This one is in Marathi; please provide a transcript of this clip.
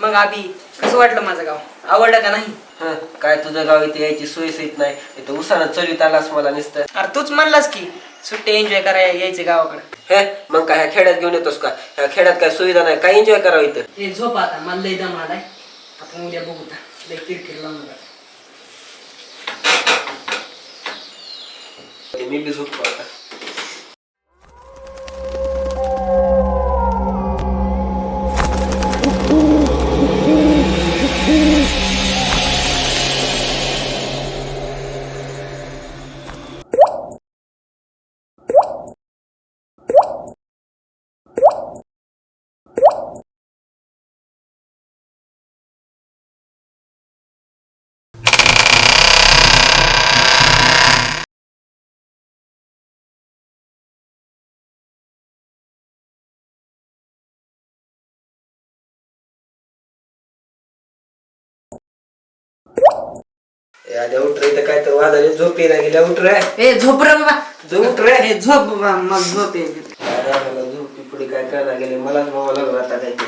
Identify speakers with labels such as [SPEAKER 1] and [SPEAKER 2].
[SPEAKER 1] मग आबी कसं वाटलं माझं गाव? आवडलं का नाही?
[SPEAKER 2] हं, काय तुझं गाव इथे यायची सोयच येत नाही. इथं उसानं चढवीत आलास मला नुसतं.
[SPEAKER 1] अरे तूच म्हणलास की सुट्टी एन्जॉय करायला यायचे गावाकडे.
[SPEAKER 2] हे मग काय ह्या खेड्यात घेऊन येतोस का? ह्या खेड्यात काय सुविधा नाही, काय एन्जॉय करावं इथं?
[SPEAKER 1] हे झोप आता, मला लय दम आलाय. आपण उद्या बघू ना, लय किरकिर लावून नका.
[SPEAKER 2] मी बी झोपतो आता. आद्या उठ रे, इथं काय तर वाजायला झोप येईना गेल्या. उठ रे,
[SPEAKER 1] ए झोप रे बाबा,
[SPEAKER 2] उठ रे.
[SPEAKER 1] ए झोप बाबा, मग झोप येईल.
[SPEAKER 2] मला झोप पुढे काय करायला गेले, मलाच बाबा लागला आता काय.